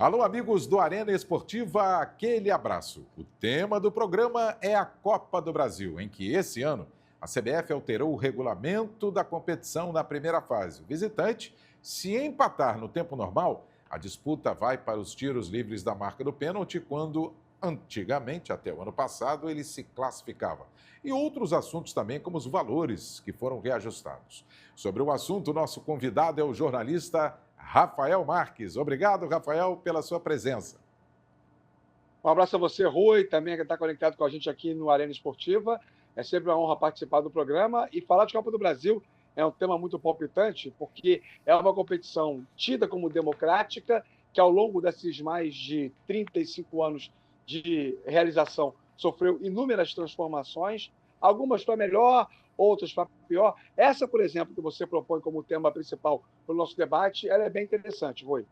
Alô, amigos do Arena Esportiva, aquele abraço. O tema do programa é a Copa do Brasil, em que esse ano a CBF alterou o regulamento da competição na primeira fase. O visitante, se empatar no tempo normal, a disputa vai para os tiros livres da marca do pênalti, quando antigamente, até o ano passado, ele se classificava. E outros assuntos também, como os valores que foram reajustados. Sobre o assunto, nosso convidado é o jornalista Rafael Marques. Obrigado, Rafael, pela sua presença. Um abraço a você, Rui, também que está conectado com a gente aqui no Arena Esportiva. É sempre uma honra participar do programa. E falar de Copa do Brasil é um tema muito palpitante, porque é uma competição tida como democrática, que ao longo desses mais de 35 anos de realização sofreu inúmeras transformações, algumas para melhor, outras para pior. Essa, por exemplo, que você propõe como tema principal para o nosso debate, ela é bem interessante, Rui.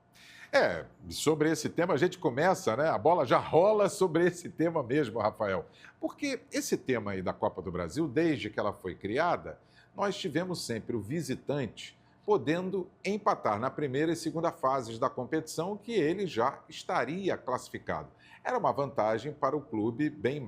Sobre esse tema a gente começa, né? A bola já rola sobre esse tema mesmo, Rafael. Porque esse tema aí da Copa do Brasil, desde que ela foi criada, nós tivemos sempre o visitante podendo empatar na primeira e segunda fases da competição, que ele já estaria classificado. Era uma vantagem para o clube bem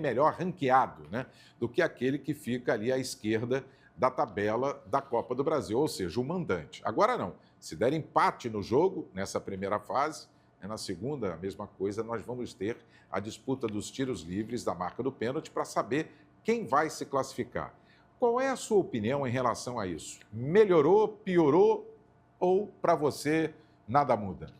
melhor ranqueado, né? Do que aquele que fica ali à esquerda da tabela da Copa do Brasil, ou seja, o mandante. Agora não. Se der empate no jogo, nessa primeira fase, na segunda, a mesma coisa, nós vamos ter a disputa dos tiros livres da marca do pênalti para saber quem vai se classificar. Qual é a sua opinião em relação a isso? Melhorou, piorou ou, para você, nada muda?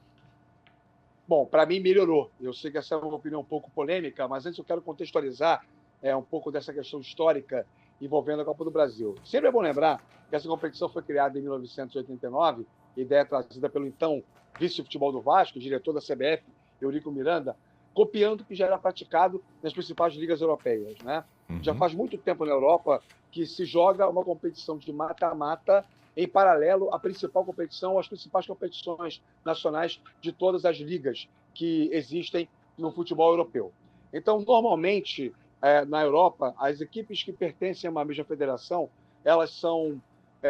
Bom, para mim melhorou. Eu sei que essa é uma opinião um pouco polêmica, mas antes eu quero contextualizar um pouco dessa questão histórica envolvendo a Copa do Brasil. Sempre é bom lembrar que essa competição foi criada em 1989, ideia trazida pelo então vice-futebol do Vasco, diretor da CBF, Eurico Miranda, copiando o que já era praticado nas principais ligas europeias, né? Já faz muito tempo na Europa que se joga uma competição de mata-mata em paralelo à principal competição, às principais competições nacionais de todas as ligas que existem no futebol europeu. Então, normalmente, na Europa, as equipes que pertencem a uma mesma federação, elas são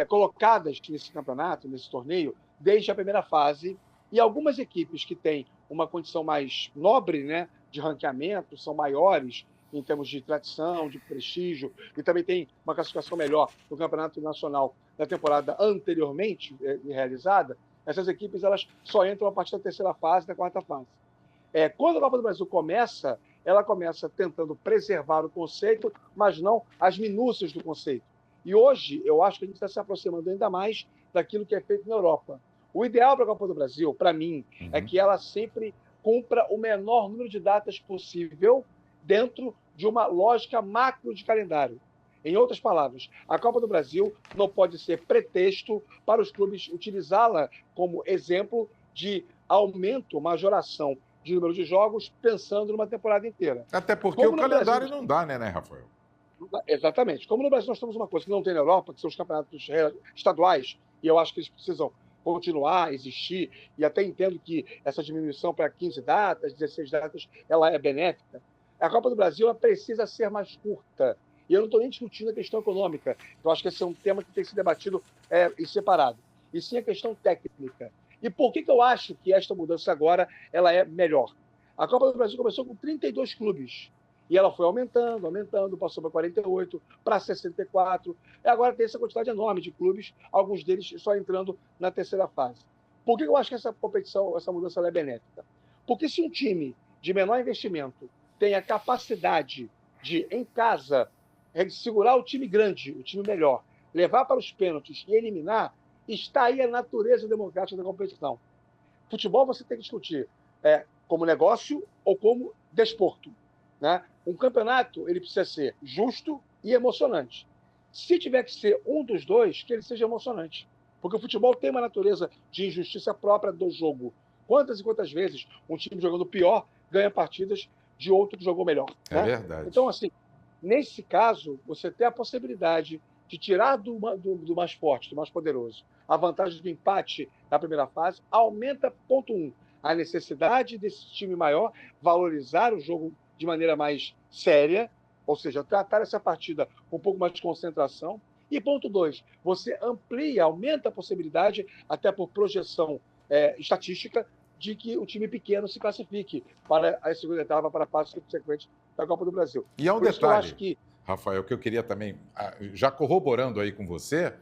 colocadas nesse campeonato, nesse torneio, desde a primeira fase, e algumas equipes que têm uma condição mais nobre, né, de ranqueamento, são maiores em termos de tradição, de prestígio, e também tem uma classificação melhor no Campeonato Nacional da temporada anteriormente realizada, essas equipes elas só entram a partir da terceira fase, da quarta fase. Quando a Copa do Brasil começa, ela começa tentando preservar o conceito, mas não as minúcias do conceito. E hoje, eu acho que a gente está se aproximando ainda mais daquilo que é feito na Europa. O ideal para a Copa do Brasil, para mim, é que ela sempre cumpra o menor número de datas possível dentro de uma lógica macro de calendário. Em outras palavras, a Copa do Brasil não pode ser pretexto para os clubes utilizá-la como exemplo de aumento, majoração de número de jogos, pensando numa temporada inteira. Até porque o calendário não dá, né, Rafael? Exatamente. Como no Brasil nós temos uma coisa que não tem na Europa, que são os campeonatos estaduais, e eu acho que eles precisam continuar a existir, e até entendo que essa diminuição para 15 datas, 16 datas, ela é benéfica. A Copa do Brasil ela precisa ser mais curta. E eu não estou nem discutindo a questão econômica. Eu acho que esse é um tema que tem que ser debatido em separado. E sim a questão técnica. E por que eu acho que esta mudança agora ela é melhor? A Copa do Brasil começou com 32 clubes. E ela foi aumentando, passou para 48, para 64. E agora tem essa quantidade enorme de clubes, alguns deles só entrando na terceira fase. Por que eu acho que essa competição, essa mudança é benéfica? Porque se um time de menor investimento tem a capacidade de, em casa, segurar o time grande, o time melhor, levar para os pênaltis e eliminar, está aí a natureza democrática da competição. Futebol você tem que discutir como negócio ou como desporto. Né? Um campeonato ele precisa ser justo e emocionante. Se tiver que ser um dos dois, que ele seja emocionante. Porque o futebol tem uma natureza de injustiça própria do jogo. Quantas e quantas vezes um time jogando pior ganha partidas de outro que jogou melhor. É verdade. Então, assim, nesse caso, você tem a possibilidade de tirar do mais forte, do mais poderoso, a vantagem do empate na primeira fase, aumenta, ponto 1, a necessidade desse time maior valorizar o jogo de maneira mais séria, ou seja, tratar essa partida com um pouco mais de concentração. E ponto 2, você amplia, aumenta a possibilidade, até por projeção estatística, de que o time pequeno se classifique para a segunda etapa, para a fase subsequente da Copa do Brasil. E há um Por isso que eu acho detalhe, que... Rafael, que eu queria também, já corroborando aí com você,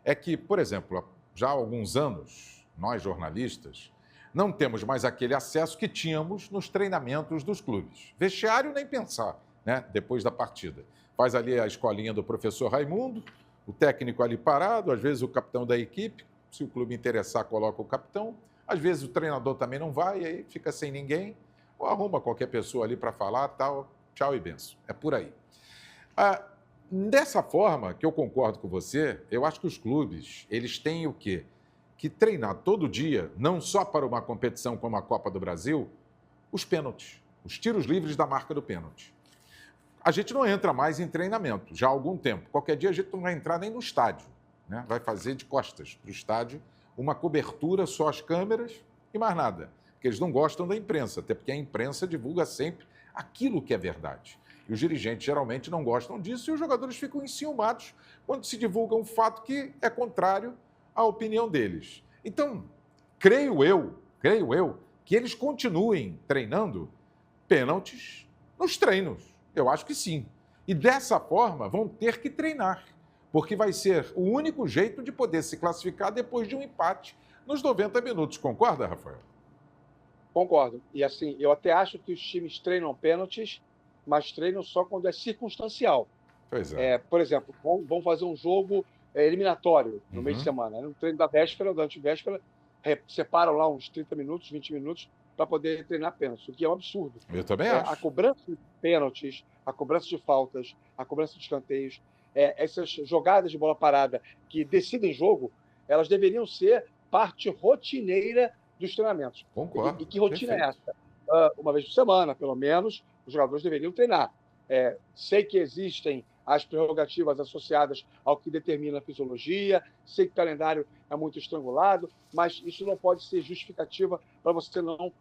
é que, por exemplo, já há alguns anos, nós jornalistas, não temos mais aquele acesso que tínhamos nos treinamentos dos clubes. Vestiário nem pensar, né? Depois da partida. Faz ali a escolinha do professor Raimundo, o técnico ali parado, às vezes o capitão da equipe, se o clube interessar, coloca o capitão. Às vezes o treinador também não vai, aí fica sem ninguém, ou arruma qualquer pessoa ali para falar, tal, tchau e benção. É por aí. Dessa forma, que eu concordo com você, eu acho que os clubes, eles têm o quê? Que treinar todo dia, não só para uma competição como a Copa do Brasil, os pênaltis, os tiros livres da marca do pênalti. A gente não entra mais em treinamento já há algum tempo. Qualquer dia a gente não vai entrar nem no estádio, né? Vai fazer de costas para o estádio uma cobertura, só as câmeras e mais nada. Porque eles não gostam da imprensa, até porque a imprensa divulga sempre aquilo que é verdade. E os dirigentes geralmente não gostam disso e os jogadores ficam enciumados quando se divulga um fato que é contrário à opinião deles. Então, creio eu, que eles continuem treinando pênaltis nos treinos. Eu acho que sim. E dessa forma vão ter que treinar, porque vai ser o único jeito de poder se classificar depois de um empate nos 90 minutos. Concorda, Rafael? Concordo. E assim, eu até acho que os times treinam pênaltis, mas treinam só quando é circunstancial. Pois é. Por exemplo, vão fazer um jogo eliminatório no meio de Uhum. semana. No treino da véspera, da antivéspera, separam lá uns 30 minutos, 20 minutos, para poder treinar pênaltis, o que é um absurdo. Eu também A acho. cobrança de pênaltis, a cobrança de faltas, a cobrança de escanteios, essas jogadas de bola parada que decidem jogo, elas deveriam ser parte rotineira dos treinamentos. Concordo. E que rotina Perfeito. é essa? Uma vez por semana, pelo menos, os jogadores deveriam treinar. Sei que existem as prerrogativas associadas ao que determina a fisiologia, sei que o calendário é muito estrangulado, mas isso não pode ser justificativa para você não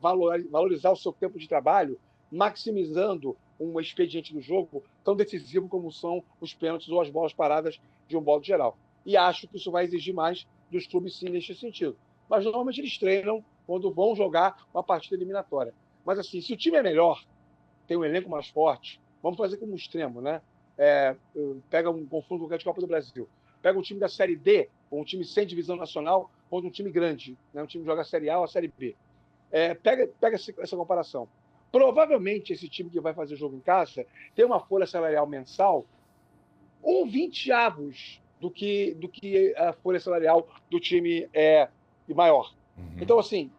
valorizar o seu tempo de trabalho, maximizando um expediente do jogo tão decisivo como são os pênaltis ou as bolas paradas de um modo geral. E acho que isso vai exigir mais dos clubes, sim, neste sentido. Mas, normalmente, eles treinam quando vão jogar uma partida eliminatória. Mas, assim, se o time é melhor, tem um elenco mais forte, vamos fazer como um extremo, né? Pega um confronto de Copa do Brasil. Pega um time da Série D, ou um time sem divisão nacional, ou um time grande, né? Um time que joga a Série A ou a Série B. Pega essa comparação. Provavelmente, esse time que vai fazer jogo em casa tem uma folha salarial mensal 1/20 do que a folha salarial do time maior. Uhum. Então, assim,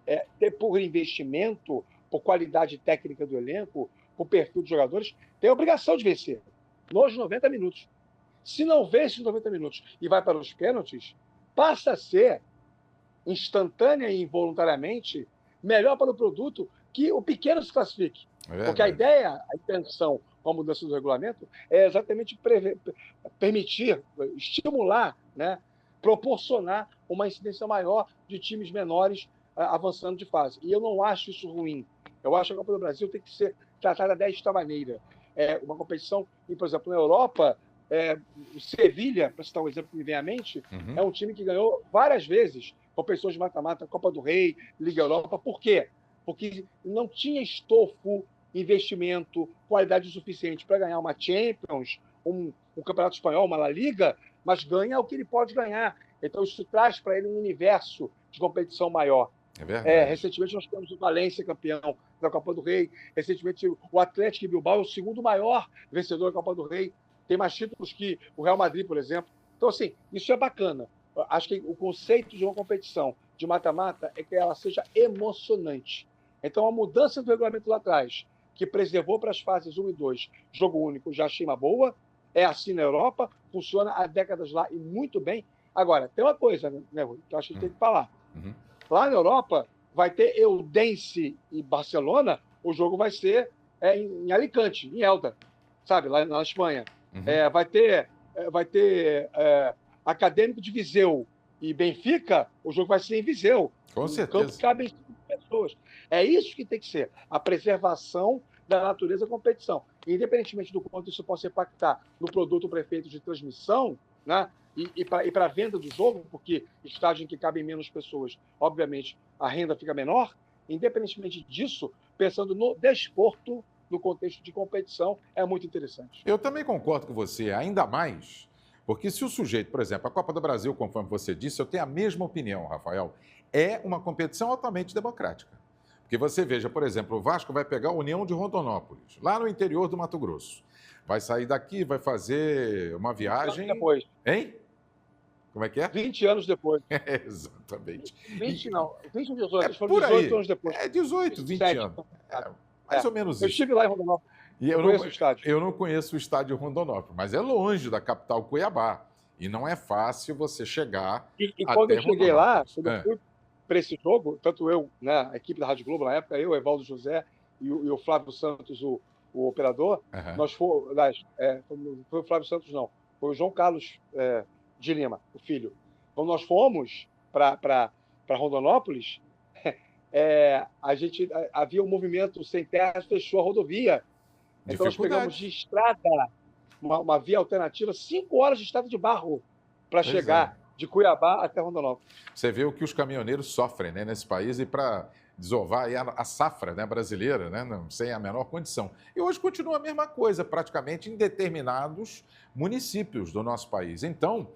por investimento, por qualidade técnica do elenco, por perfil dos jogadores, tem a obrigação de vencer nos 90 minutos. Se não vence nos 90 minutos e vai para os pênaltis, passa a ser, instantânea e involuntariamente, melhor para o produto que o pequeno se classifique. Porque a ideia, a intenção com a mudança do regulamento é exatamente permitir, estimular, né, proporcionar uma incidência maior de times menores avançando de fase. E eu não acho isso ruim. Eu acho que a Copa do Brasil tem que ser tratada desta maneira. Uma competição, e, por exemplo, na Europa, o Sevilha, para citar um exemplo que me vem à mente, é um time que ganhou várias vezes competições de mata-mata, Copa do Rei, Liga Europa. Por quê? Porque não tinha estofo, investimento, qualidade suficiente para ganhar uma Champions, um Campeonato Espanhol, uma La Liga, mas ganha o que ele pode ganhar. Então, isso traz para ele um universo de competição maior. É verdade. Recentemente, nós temos o Valência campeão da Copa do Rei. Recentemente, o Atlético Bilbao é o segundo maior vencedor da Copa do Rei. Tem mais títulos que o Real Madrid, por exemplo. Então, assim, isso é bacana. Acho que o conceito de uma competição de mata-mata é que ela seja emocionante. Então, a mudança do regulamento lá atrás, que preservou para as fases 1 e 2 jogo único, já achei uma boa. É assim na Europa, funciona há décadas lá e muito bem. Agora, tem uma coisa, né, Rui, que eu acho que tem que falar. Lá na Europa, vai ter Eudense e Barcelona, o jogo vai ser em Alicante, em Elda, sabe, lá na Espanha. Vai ter Acadêmico de Viseu e Benfica, o jogo vai ser em Viseu. Com certeza. Campo que cabem 5 pessoas. É isso que tem que ser, a preservação da natureza da competição. Independentemente do quanto isso possa impactar no produto prefeito de transmissão, né? E para a venda do jogo, porque estádio em que cabem menos pessoas, obviamente, a renda fica menor. Independentemente disso, pensando no desporto, no contexto de competição, é muito interessante. Eu também concordo com você, ainda mais, porque se o sujeito, por exemplo, a Copa do Brasil, conforme você disse, eu tenho a mesma opinião, Rafael, é uma competição altamente democrática. Porque você veja, por exemplo, o Vasco vai pegar a União de Rondonópolis, lá no interior do Mato Grosso. Vai sair daqui, vai fazer uma viagem... Depois. Hein? Como é que é? 20 anos depois. Exatamente. 20 não, 20 ou 18, por 18 aí. anos depois. 18, 20 anos. Mais ou menos Eu isso. estive lá em Rondonópolis. E eu não conheço o estádio Rondonópolis, mas é longe da capital Cuiabá. E não é fácil você chegar E até quando eu cheguei lá, quando eu É. fui para esse jogo, tanto eu, né, a equipe da Rádio Globo na época, eu, o Evaldo José e o Flávio Santos, o operador, nós fomos, foi o Flávio Santos não, foi o João Carlos de Lima, o filho. Quando nós fomos para Rondonópolis, havia um movimento sem terra, fechou a rodovia. Então nós pegamos de estrada, uma via alternativa, 5 horas de estrada de barro para chegar de Cuiabá até Rondonópolis. Você vê o que os caminhoneiros sofrem, né, nesse país e para desovar aí a safra, né, brasileira, né, sem a menor condição. E hoje continua a mesma coisa, praticamente em determinados municípios do nosso país. Então,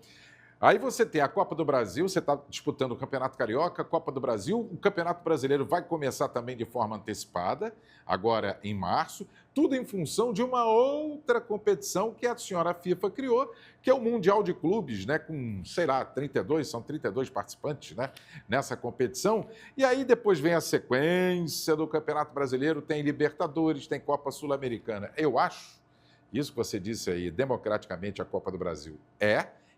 aí você tem a Copa do Brasil, você está disputando o Campeonato Carioca, a Copa do Brasil, o Campeonato Brasileiro vai começar também de forma antecipada, agora em março, tudo em função de uma outra competição que a senhora FIFA criou, que é o Mundial de Clubes, né, com, sei lá, 32, são 32 participantes, né, nessa competição. E aí depois vem a sequência do Campeonato Brasileiro, tem Libertadores, tem Copa Sul-Americana. Eu acho, isso que você disse aí, democraticamente a Copa do Brasil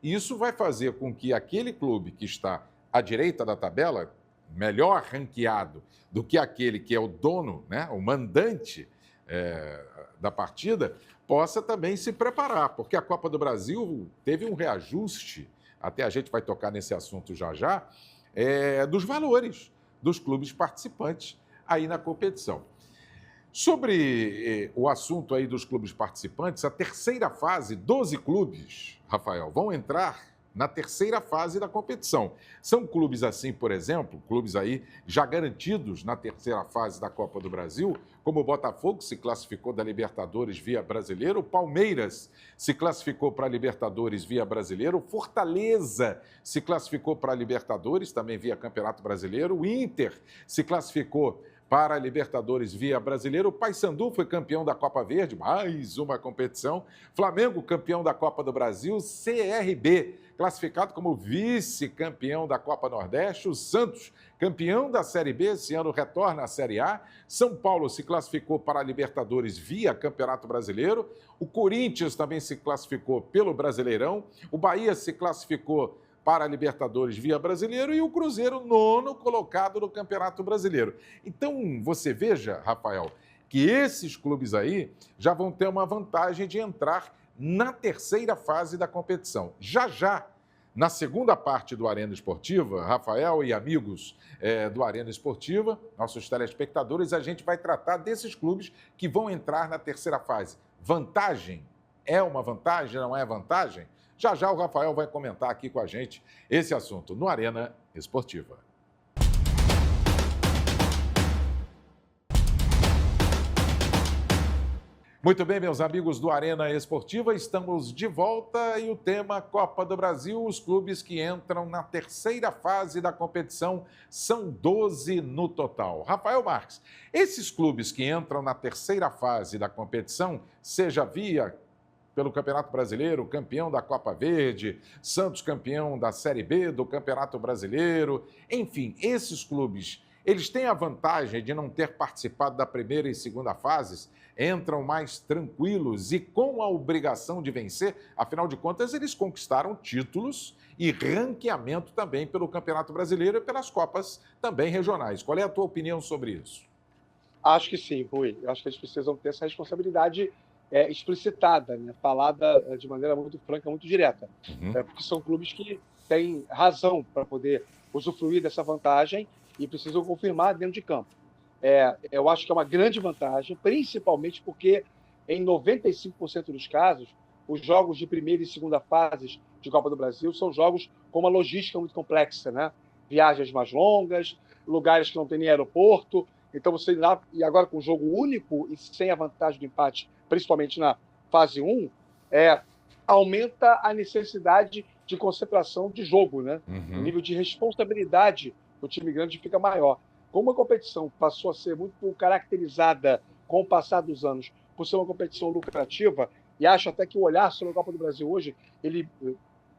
e isso vai fazer com que aquele clube que está à direita da tabela, melhor ranqueado do que aquele que é o dono, né, o mandante da partida, possa também se preparar, porque a Copa do Brasil teve um reajuste, até a gente vai tocar nesse assunto já já, dos valores dos clubes participantes aí na competição. Sobre o assunto aí dos clubes participantes, a terceira fase, 12 clubes, Rafael, vão entrar na terceira fase da competição. São clubes assim, por exemplo, clubes aí já garantidos na terceira fase da Copa do Brasil, como o Botafogo se classificou da Libertadores via Brasileiro, o Palmeiras se classificou para a Libertadores via Brasileiro, o Fortaleza se classificou para a Libertadores também via Campeonato Brasileiro, o Inter se classificou para a Libertadores via Brasileiro. O Paysandu foi campeão da Copa Verde, mais uma competição. Flamengo, campeão da Copa do Brasil. CRB, classificado como vice-campeão da Copa Nordeste. O Santos, campeão da Série B, esse ano retorna à Série A. São Paulo se classificou para a Libertadores via Campeonato Brasileiro. O Corinthians também se classificou pelo Brasileirão. O Bahia se classificou para a Libertadores via Brasileiro e o Cruzeiro, 9º colocado no Campeonato Brasileiro. Então, você veja, Rafael, que esses clubes aí já vão ter uma vantagem de entrar na terceira fase da competição. Já, na segunda parte do Arena Esportiva, Rafael e amigos do Arena Esportiva, nossos telespectadores, a gente vai tratar desses clubes que vão entrar na terceira fase. Vantagem? É uma vantagem? Não é vantagem? Já o Rafael vai comentar aqui com a gente esse assunto no Arena Esportiva. Muito bem, meus amigos do Arena Esportiva, estamos de volta e o tema Copa do Brasil, os clubes que entram na terceira fase da competição são 12 no total. Rafael Marques, esses clubes que entram na terceira fase da competição, seja via pelo Campeonato Brasileiro, campeão da Copa Verde, Santos campeão da Série B do Campeonato Brasileiro. Enfim, esses clubes, eles têm a vantagem de não ter participado da primeira e segunda fases, entram mais tranquilos e com a obrigação de vencer. Afinal de contas, eles conquistaram títulos e ranqueamento também pelo Campeonato Brasileiro e pelas Copas também regionais. Qual é a tua opinião sobre isso? Acho que sim, Rui. Acho que eles precisam ter essa responsabilidade explicitada, né? Falada de maneira muito franca, muito direta. Porque são clubes que têm razão para poder usufruir dessa vantagem e precisam confirmar dentro de campo. Eu acho que é uma grande vantagem, principalmente porque, em 95% dos casos, os jogos de primeira e segunda fases de Copa do Brasil são jogos com uma logística muito complexa, né? Viagens mais longas, lugares que não tem nem aeroporto. Então, você lá, e agora com o jogo único e sem a vantagem do empate, principalmente na fase 1, aumenta a necessidade de concentração de jogo, né? O nível de responsabilidade do time grande fica maior. Como a competição passou a ser muito caracterizada com o passar dos anos por ser uma competição lucrativa, e acho até que o olhar sobre a Copa do Brasil hoje, ele,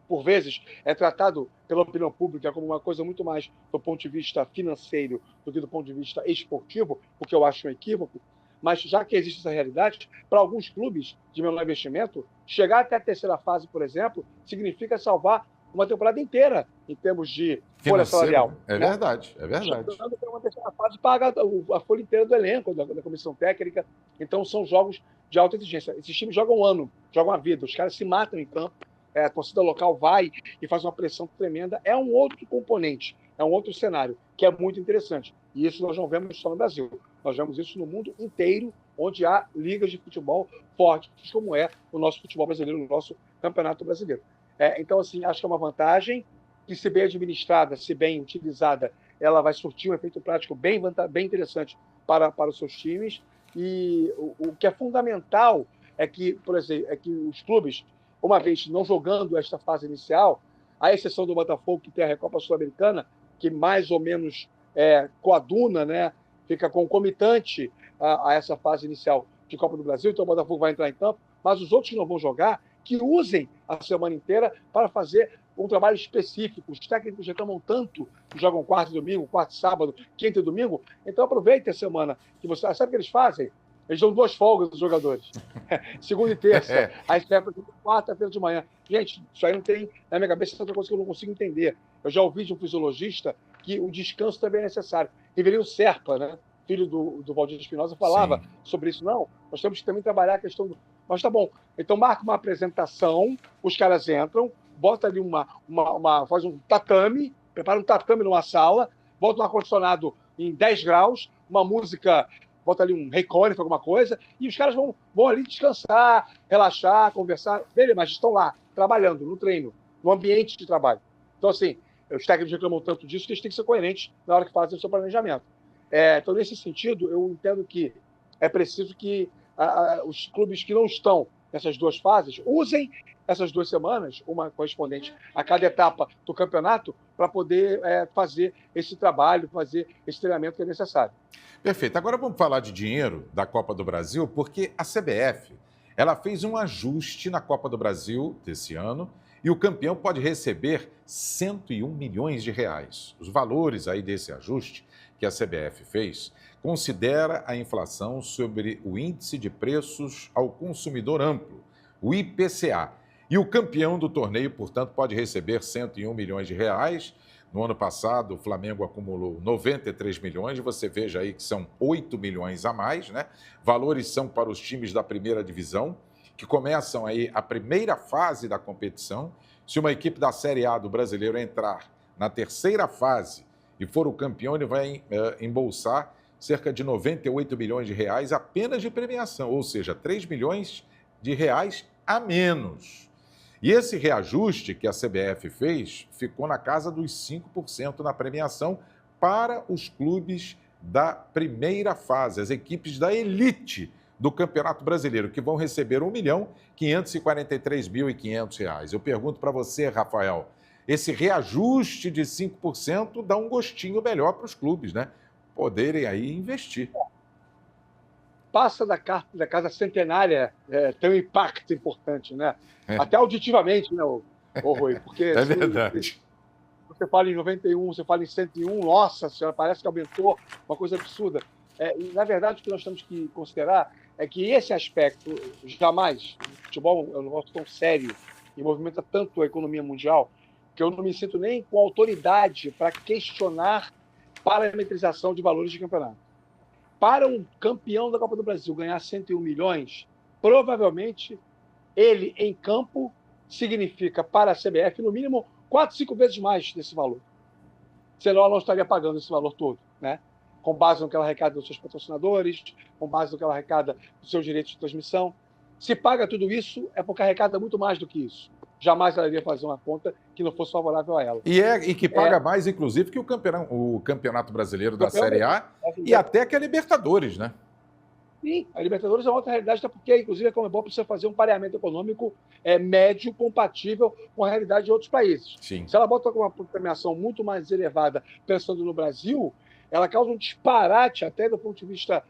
por vezes, é tratado pela opinião pública como uma coisa muito mais do ponto de vista financeiro do que do ponto de vista esportivo, o que eu acho um equívoco. Mas já que existe essa realidade, para alguns clubes de menor investimento, chegar até a terceira fase, por exemplo, significa salvar uma temporada inteira em termos de folha salarial. É verdade, é verdade. Chegando para uma terceira fase, paga a folha inteira do elenco, da comissão técnica. Então, são jogos de alta exigência. Esses times jogam um ano, jogam a vida. Os caras se matam em campo. A torcida local vai e faz uma pressão tremenda. É um outro componente, é um outro cenário, que é muito interessante. E isso nós não vemos só no Brasil. Nós vemos isso no mundo inteiro, onde há ligas de futebol fortes, como é o nosso futebol brasileiro, o nosso campeonato brasileiro. Então, assim, acho que é uma vantagem que, se bem administrada, se bem utilizada, ela vai surtir um efeito prático bem interessante para os seus times. E o que é fundamental é que, por exemplo, os clubes, uma vez não jogando esta fase inicial, à exceção do Botafogo, que tem a Recopa Sul-Americana, que mais ou menos coaduna, né, fica concomitante a essa fase inicial de Copa do Brasil, então o Botafogo vai entrar em campo, mas os outros que não vão jogar, que usem a semana inteira para fazer um trabalho específico. Os técnicos reclamam tanto que jogam quarto e domingo, quarto e sábado, quinta e domingo, então aproveite a semana. Que você sabe o que eles fazem? Eles dão 2 folgas dos jogadores. Segunda e terça. Aí você vai para quarta-feira de manhã. Gente, isso aí não tem na minha cabeça, é outra coisa que eu não consigo entender. Eu já ouvi de um fisiologista que o descanso também é necessário. Rivelino Serpa, né, filho do Valdir Espinosa, falava sobre isso. Não, nós temos que também trabalhar a questão do... Mas tá bom. Então marca uma apresentação, os caras entram, bota ali faz um tatame, prepara um tatame numa sala, bota um ar-condicionado em 10 graus, uma música, bota ali um Ray Conniff, alguma coisa, e os caras vão ali descansar, relaxar, conversar. Beleza, mas estão lá, trabalhando, no treino, no ambiente de trabalho. Então, assim, os técnicos reclamam tanto disso que eles têm que ser coerentes na hora que fazem o seu planejamento. Então, nesse sentido, eu entendo que é preciso que os clubes que não estão nessas 2 fases usem essas 2 semanas, uma correspondente a cada etapa do campeonato, para poder fazer esse trabalho, fazer esse treinamento que é necessário. Perfeito. Agora vamos falar de dinheiro da Copa do Brasil, porque a CBF ela fez um ajuste na Copa do Brasil desse ano e o campeão pode receber 101 milhões de reais. Os valores aí desse ajuste que a CBF fez considera a inflação sobre o índice de preços ao consumidor amplo, o IPCA. E o campeão do torneio, portanto, pode receber 101 milhões de reais. No ano passado, o Flamengo acumulou 93 milhões, você veja aí que são 8 milhões a mais, né? Valores são para os times da primeira divisão, que começam aí a primeira fase da competição. Se uma equipe da Série A do Brasileiro entrar na terceira fase e for o campeão, ele vai embolsar cerca de 98 milhões de reais apenas de premiação, ou seja, 3 milhões de reais a menos. E esse reajuste que a CBF fez ficou na casa dos 5% na premiação para os clubes da primeira fase, as equipes da elite do Campeonato Brasileiro, que vão receber R$ 1.543.500. Eu pergunto para você, Rafael, esse reajuste de 5% dá um gostinho melhor para os clubes, né? Poderem aí investir. Passa da casa centenária tem um impacto importante, né? Até auditivamente, né, Rui? Porque é verdade. Você fala em 91, você fala em 101, nossa senhora, parece que aumentou, uma coisa absurda. E, na verdade, o que nós temos que considerar é que esse aspecto, jamais, o futebol é um negócio tão sério e movimenta tanto a economia mundial, que eu não me sinto nem com autoridade para questionar parametrização de valores de campeonato. Para um campeão da Copa do Brasil ganhar 101 milhões, provavelmente ele em campo significa para a CBF, no mínimo, 4, 5 vezes mais desse valor. Senão ela não estaria pagando esse valor todo, né? Com base no que ela arrecada dos seus patrocinadores, com base no que ela arrecada dos seus direitos de transmissão. Se paga tudo isso, é porque arrecada muito mais do que isso. jamais ela iria fazer uma conta que não fosse favorável a ela. E que paga mais, inclusive, que o Campeonato Brasileiro da Série A e até que a Libertadores, né? Sim, a Libertadores é uma outra realidade, até porque, inclusive, a Conmebol precisa fazer um pareamento econômico médio compatível com a realidade de outros países. Sim. Se ela bota uma premiação muito mais elevada pensando no Brasil, ela causa um disparate até do ponto de vista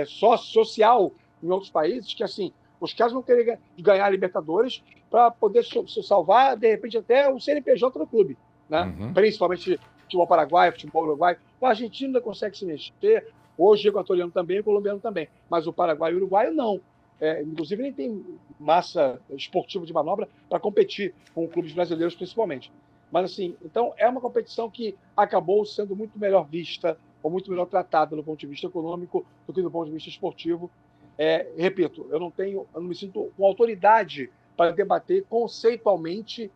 social em outros países, que, assim, os caras vão querer ganhar a Libertadores para poder se salvar, de repente, até o CNPJ do clube, né? Uhum. Principalmente futebol paraguaio, futebol uruguai. O argentino ainda consegue se mexer, hoje o equatoriano também, o colombiano também, mas o Paraguai e o uruguaio não. Inclusive, nem tem massa esportiva de manobra para competir com clubes brasileiros, principalmente. Mas, assim, então, é uma competição que acabou sendo muito melhor vista ou muito melhor tratada do ponto de vista econômico do que do ponto de vista esportivo. Repito, eu não me sinto com autoridade para debater conceitualmente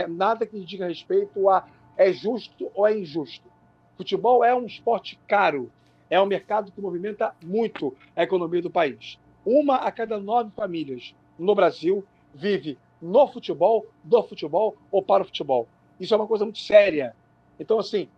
nada que diga respeito a é justo ou é injusto. Futebol é um esporte caro, é um mercado que movimenta muito a economia do país. 1 a cada 9 famílias no Brasil vive no futebol, do futebol ou para o futebol. Isso é uma coisa muito séria. Então, assim,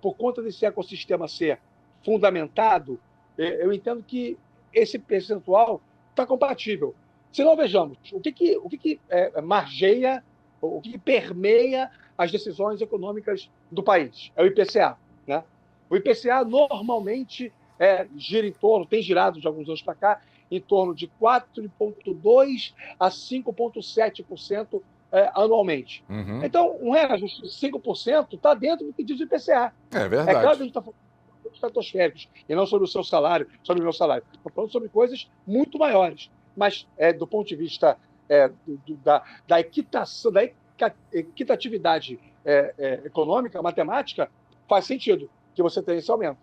por conta desse ecossistema ser fundamentado, eu entendo que esse percentual está compatível. Se não, vejamos, o que margeia, o que permeia as decisões econômicas do país? É o IPCA, né? O IPCA normalmente gira em torno, tem girado de alguns anos para cá, em torno de 4,2% a 5,7% anualmente. Uhum. Então, um reajuste de 5% está dentro do que diz o IPCA. É verdade. É claro que a gente está falando sobre estratosféricos, e não sobre o seu salário, sobre o meu salário. Estou falando sobre coisas muito maiores. Mas, do ponto de vista da equitação, da equitatividade econômica, matemática, faz sentido que você tenha esse aumento.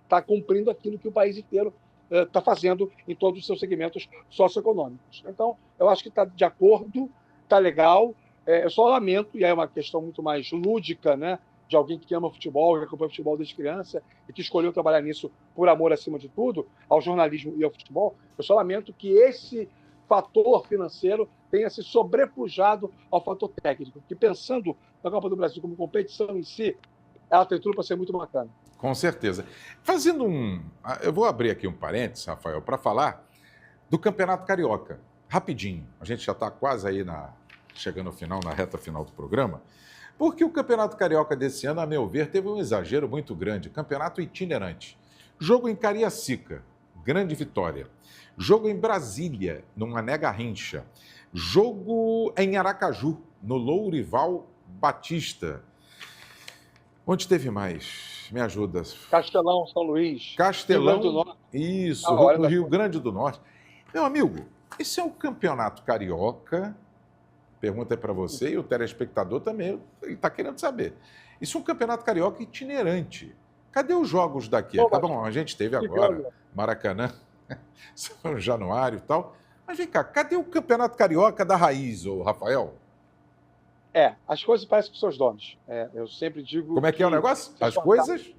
Está cumprindo aquilo que o país inteiro está fazendo em todos os seus segmentos socioeconômicos. Então, eu acho que está de acordo, está legal. Eu só lamento, e é uma questão muito mais lúdica, né, de alguém que ama futebol, que acompanha futebol desde criança e que escolheu trabalhar nisso por amor, acima de tudo, ao jornalismo e ao futebol. Eu só lamento que esse fator financeiro tenha se sobrepujado ao fator técnico, que pensando na Copa do Brasil como competição em si, ela tem tudo para ser muito bacana. Com certeza. Eu vou abrir aqui um parênteses, Rafael, para falar do Campeonato Carioca. Rapidinho. A gente já está quase aí chegando ao final, na reta final do programa. Porque o Campeonato Carioca desse ano, a meu ver, teve um exagero muito grande. Campeonato itinerante. Jogo em Cariacica, grande vitória. Jogo em Brasília, no Mané Garrincha. Jogo em Aracaju, no Lourival Batista. Onde teve mais? Me ajuda. Castelão, São Luís. Castelão, Rio Grande do Norte. Isso, no Rio Grande do Norte. Meu amigo, esse é o Campeonato Carioca. Pergunta é para você e o telespectador também está querendo saber. Isso é um Campeonato Carioca itinerante. Cadê os jogos daqui? Tá bom, a gente teve agora Maracanã, São Januário e tal. Mas vem cá, cadê o Campeonato Carioca da raiz, ô Rafael? As coisas parecem com seus donos. Eu sempre digo. Como é que é o negócio? As coisas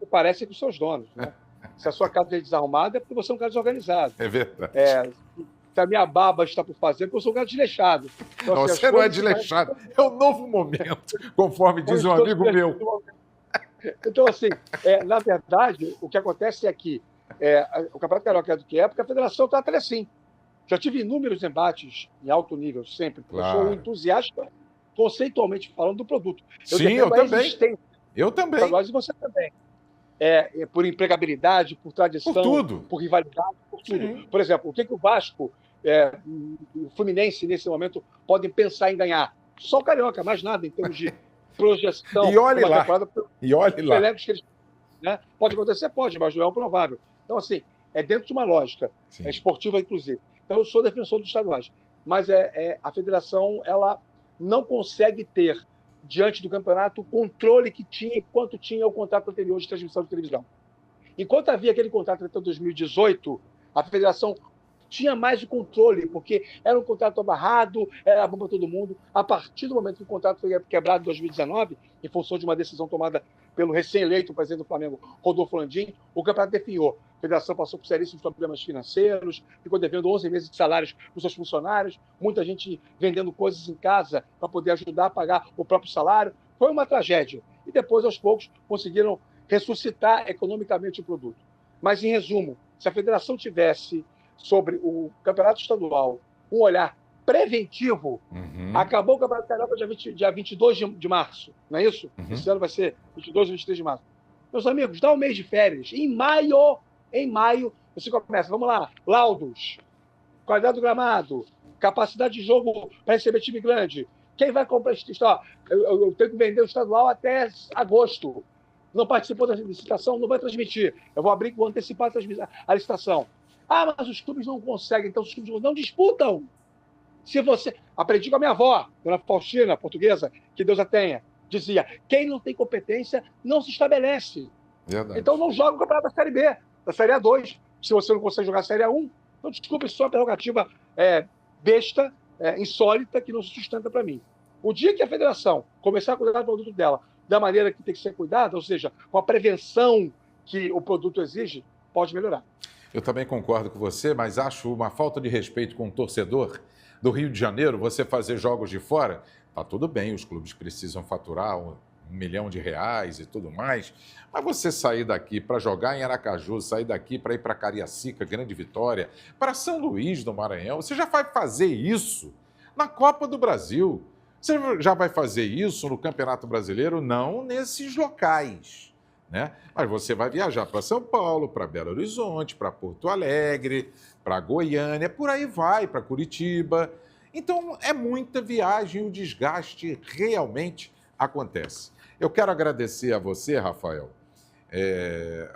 parecem com seus donos, né? Se a sua casa é desarrumada, é porque você é um cara desorganizado. É verdade. Se a minha barba está por fazer, porque eu sou um cara desleixado. Então, não, você não é desleixado. É um novo momento, conforme diz um amigo meu. Então, assim, na verdade, o que acontece é que o Campeonato Carioca é do que é, porque a federação trata ele assim. Já tive inúmeros embates em alto nível, sempre, porque eu sou um entusiasta, conceitualmente falando, do produto. Sim, eu também. Eu também. E você também. Por empregabilidade, por tradição, por tudo. Por rivalidade, por tudo. Sim. Por exemplo, o que o Vasco, o Fluminense, nesse momento, podem pensar em ganhar? Só o Carioca, mais nada, em termos de projeção. E olhe lá. E olhe lá. Né? Pode acontecer? Pode, mas não é provável. Então, assim, é dentro de uma lógica esportiva, inclusive. Então, eu sou defensor dos estaduais. Mas a federação, ela não consegue ter, diante do campeonato, o controle que tinha enquanto tinha o contrato anterior de transmissão de televisão. Enquanto havia aquele contrato até 2018, a federação tinha mais o controle, porque era um contrato amarrado, era bom para todo mundo. A partir do momento que o contrato foi quebrado em 2019, em função de uma decisão tomada pelo recém-eleito presidente do Flamengo, Rodolfo Landim, o campeonato definhou. A federação passou por seríssimos problemas financeiros, ficou devendo 11 meses de salários para os seus funcionários, muita gente vendendo coisas em casa para poder ajudar a pagar o próprio salário. Foi uma tragédia. E depois, aos poucos, conseguiram ressuscitar economicamente o produto. Mas, em resumo, se a federação tivesse sobre o campeonato estadual um olhar preventivo, acabou o Campeonato Carioca dia 22 de março, não é isso? Esse ano vai ser 22 ou 23 de março. Meus amigos, dá um mês de férias. Em maio, você começa, vamos lá, laudos, qualidade do gramado, capacidade de jogo para receber time grande. Quem vai comprar eu tenho que vender o estadual até agosto. Não participou da licitação, não vai transmitir. Eu vou antecipar a licitação. Ah, mas os clubes não conseguem, então os clubes não disputam. Se você... Aprendi com a minha avó, dona Faustina, portuguesa, que Deus a tenha, dizia, quem não tem competência não se estabelece. Verdade. Então não joga o campeonato da Série B, da Série A2. Se você não consegue jogar a Série A1, então desculpa, isso é uma prerrogativa besta, insólita, que não se sustenta para mim. O dia que a federação começar a cuidar do produto dela da maneira que tem que ser cuidada, ou seja, com a prevenção que o produto exige, pode melhorar. Eu também concordo com você, mas acho uma falta de respeito com o torcedor do Rio de Janeiro você fazer jogos de fora. Tá tudo bem, os clubes precisam faturar R$1 milhão e tudo mais, mas você sair daqui para jogar em Aracaju, sair daqui para ir para Cariacica, Grande Vitória, para São Luís do Maranhão, você já vai fazer isso na Copa do Brasil. Você já vai fazer isso no Campeonato Brasileiro? Não nesses locais, né? Mas você vai viajar para São Paulo, para Belo Horizonte, para Porto Alegre, para Goiânia, por aí vai, para Curitiba. Então, é muita viagem e o desgaste realmente acontece. Eu quero agradecer a você, Rafael,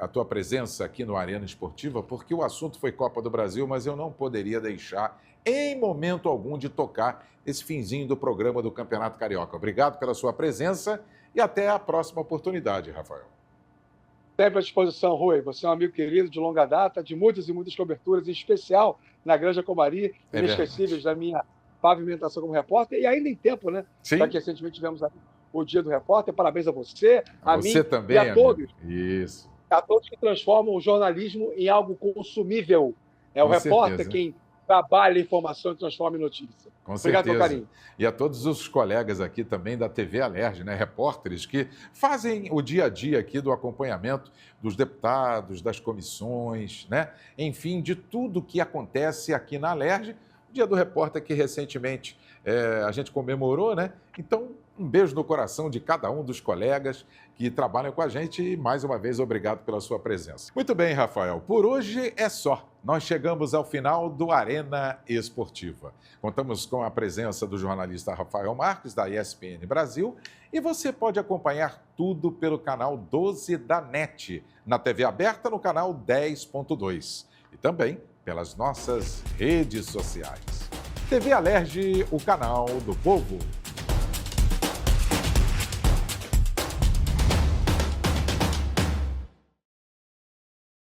a tua presença aqui no Arena Esportiva, porque o assunto foi Copa do Brasil, mas eu não poderia deixar, em momento algum, de tocar esse finzinho do programa do Campeonato Carioca. Obrigado pela sua presença e até a próxima oportunidade, Rafael. Sempre à disposição, Rui. Você é um amigo querido de longa data, de muitas e muitas coberturas, em especial na Granja Comari, inesquecíveis da minha pavimentação como repórter, e ainda em tempo, né? Sim. Já que recentemente tivemos o Dia do Repórter. Parabéns a você, a mim também, e a todos. Isso. A todos que transformam o jornalismo em algo consumível. É o repórter quem trabalha a informação e transforma em notícia. Com Obrigado certeza. pelo carinho. E a todos os colegas aqui também da TV Alerj, né? Repórteres que fazem o dia a dia aqui do acompanhamento dos deputados, das comissões, né? Enfim, de tudo que acontece aqui na Alerj. O Dia do Repórter que recentemente a gente comemorou, né? Então, um beijo no coração de cada um dos colegas que trabalham com a gente e, mais uma vez, obrigado pela sua presença. Muito bem, Rafael. Por hoje é só. Nós chegamos ao final do Arena Esportiva. Contamos com a presença do jornalista Rafael Marques, da ESPN Brasil, e você pode acompanhar tudo pelo canal 12 da NET, na TV aberta no canal 10.2 e também pelas nossas redes sociais. TV Alerj, o canal do povo.